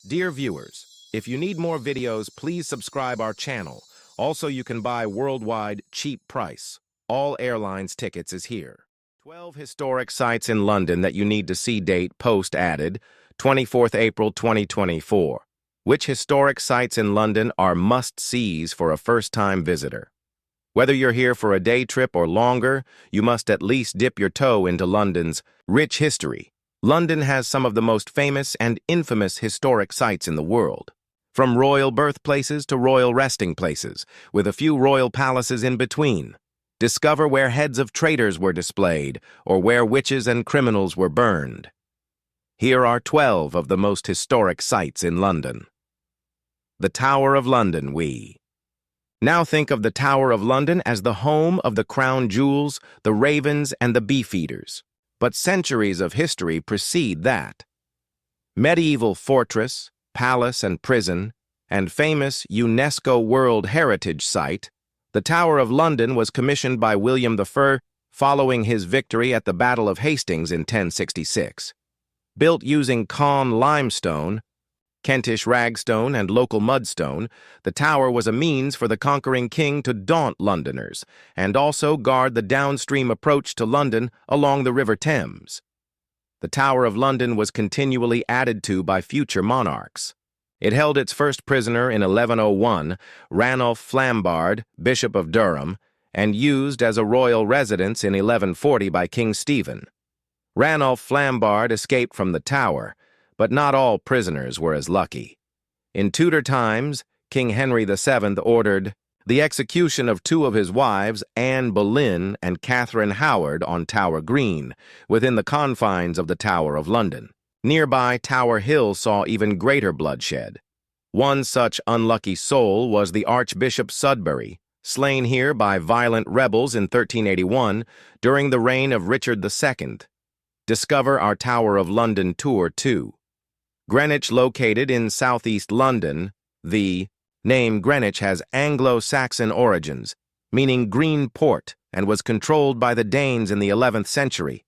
Dear viewers, if you need more videos, please subscribe our channel. Also, you can buy worldwide cheap price. All airlines tickets is here. 12 historic sites in London that you need to see. Date post added, 24th April 2024. Which historic sites in London are must-sees for a first-time visitor? Whether you're here for a day trip or longer, you must at least dip your toe into London's rich history. London has some of the most famous and infamous historic sites in the world, from royal birthplaces to royal resting places, with a few royal palaces in between. Discover where heads of traitors were displayed, or where witches and criminals were burned. Here are 12 of the most historic sites in London. The Tower of London. We now think of the Tower of London as the home of the crown jewels, the ravens, and the beefeaters. But centuries of history precede that. Medieval fortress, palace and prison, and famous UNESCO World Heritage Site, the Tower of London was commissioned by William I following his victory at the Battle of Hastings in 1066. Built using Caen limestone, Kentish ragstone, and local mudstone, the tower was a means for the conquering king to daunt Londoners and also guard the downstream approach to London along the River Thames. The Tower of London was continually added to by future monarchs. It held its first prisoner in 1101, Ranulph Flambard, Bishop of Durham, and used as a royal residence in 1140 by King Stephen. Ranulph Flambard escaped from the tower, but not all prisoners were as lucky. In Tudor times, King Henry VII ordered the execution of two of his wives, Anne Boleyn and Catherine Howard, on Tower Green, within the confines of the Tower of London. Nearby, Tower Hill saw even greater bloodshed. One such unlucky soul was the Archbishop Sudbury, slain here by violent rebels in 1381 during the reign of Richard II. Discover our Tower of London tour too. Greenwich, located in southeast London. The name Greenwich has Anglo-Saxon origins, meaning green port, and was controlled by the Danes in the 11th century.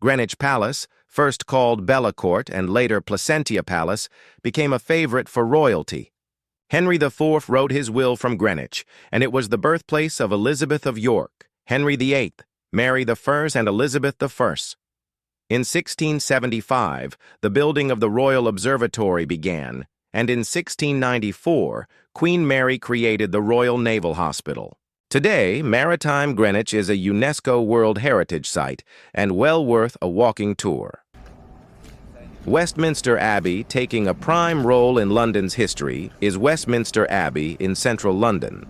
Greenwich Palace, first called Bellacourt and later Placentia Palace, became a favorite for royalty. Henry IV wrote his will from Greenwich, and it was the birthplace of Elizabeth of York, Henry VIII, Mary I, and Elizabeth I. In 1675, the building of the Royal Observatory began, and in 1694, Queen Mary created the Royal Naval Hospital. Today, Maritime Greenwich is a UNESCO World Heritage Site and well worth a walking tour. Westminster Abbey, taking a prime role in London's history, is Westminster Abbey in central London.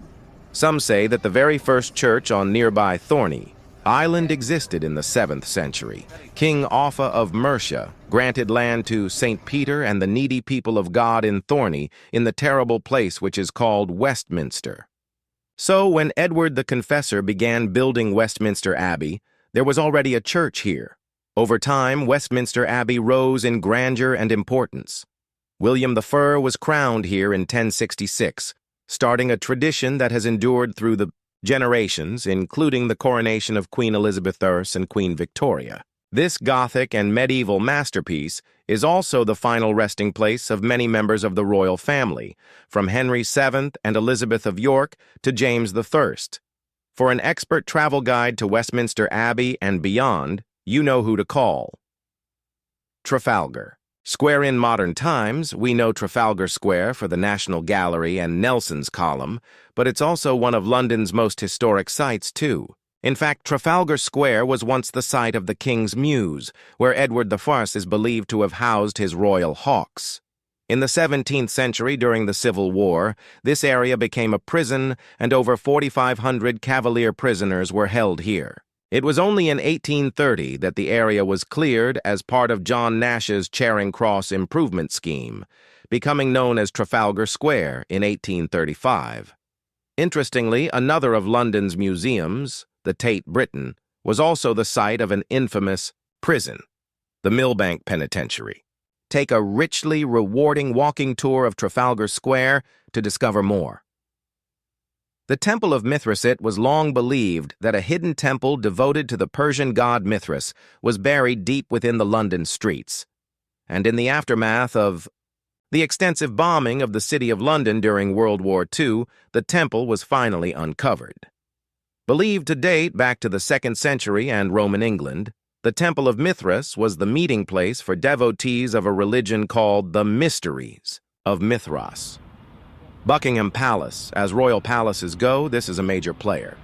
Some say that the very first church on nearby Thorney Island existed in the 7th century. King Offa of Mercia granted land to St. Peter and the needy people of God in Thorney, in the terrible place which is called Westminster. So when Edward the Confessor began building Westminster Abbey, there was already a church here. Over time, Westminster Abbey rose in grandeur and importance. William I was crowned here in 1066, starting a tradition that has endured through the generations, including the coronation of Queen Elizabeth I and Queen Victoria. This Gothic and medieval masterpiece is also the final resting place of many members of the royal family, from Henry VII and Elizabeth of York to James I. For an expert travel guide to Westminster Abbey and beyond, you know who to call. Trafalgar Square. In modern times, we know Trafalgar Square for the National Gallery and Nelson's Column, but it's also one of London's most historic sites, too. In fact, Trafalgar Square was once the site of the King's Mews, where Edward I is believed to have housed his royal hawks. In the 17th century, during the Civil War, this area became a prison, and over 4,500 Cavalier prisoners were held here. It was only in 1830 that the area was cleared as part of John Nash's Charing Cross improvement scheme, becoming known as Trafalgar Square in 1835. Interestingly, another of London's museums, the Tate Britain, was also the site of an infamous prison, the Millbank Penitentiary. Take a richly rewarding walking tour of Trafalgar Square to discover more. The Temple of Mithridat was long believed that a hidden temple devoted to the Persian god Mithras was buried deep within the London streets. And in the aftermath of the extensive bombing of the City of London during World War II, the temple was finally uncovered. Believed to date back to the 2nd century and Roman England, the Temple of Mithras was the meeting place for devotees of a religion called the Mysteries of Mithras. Buckingham Palace, as royal palaces go, this is a major player.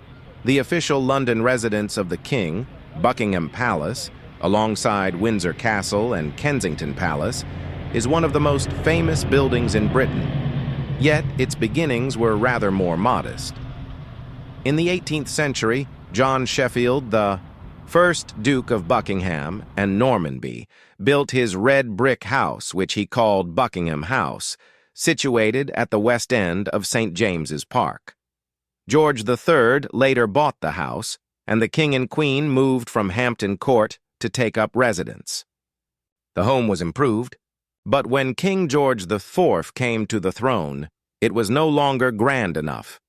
The official London residence of the King, Buckingham Palace, alongside Windsor Castle and Kensington Palace, is one of the most famous buildings in Britain. Yet, its beginnings were rather more modest. In the 18th century, John Sheffield, the first Duke of Buckingham and Normanby, built his red brick house, which he called Buckingham House, situated at the west end of St. James's Park. George III later bought the house, and the King and Queen moved from Hampton Court to take up residence. The home was improved, but when King George IV came to the throne, it was no longer grand enough.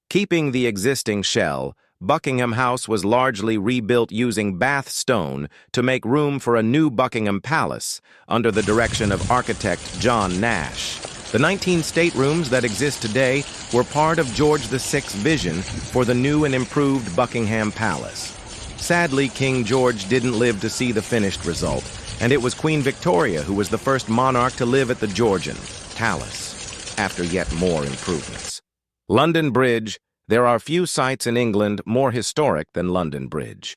Keeping the existing shell, Buckingham House was largely rebuilt using Bath stone to make room for a new Buckingham Palace under the direction of architect John Nash. The 19 staterooms that exist today were part of George VI's vision for the new and improved Buckingham Palace. Sadly, King George didn't live to see the finished result, and it was Queen Victoria who was the first monarch to live at the Georgian Palace, after yet more improvements. London Bridge. There are few sites in England more historic than London Bridge.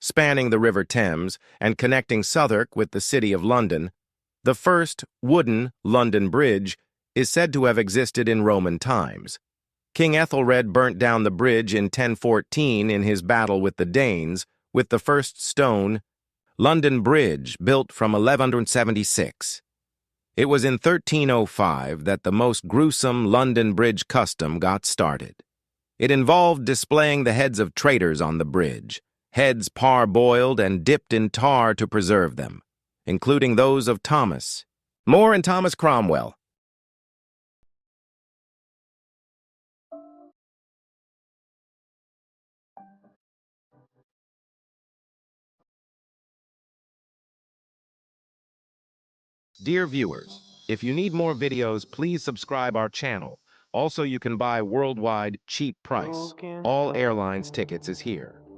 Spanning the River Thames and connecting Southwark with the City of London, the first wooden London Bridge is said to have existed in Roman times. King Ethelred burnt down the bridge in 1014 in his battle with the Danes, with the first stone London Bridge built from 1176. It was in 1305 that the most gruesome London Bridge custom got started. It involved displaying the heads of traitors on the bridge, heads parboiled and dipped in tar to preserve them, including those of Thomas More and Thomas Cromwell. Dear viewers, if you need more videos, please subscribe our channel. Also, you can buy worldwide cheap price. All airlines tickets is here.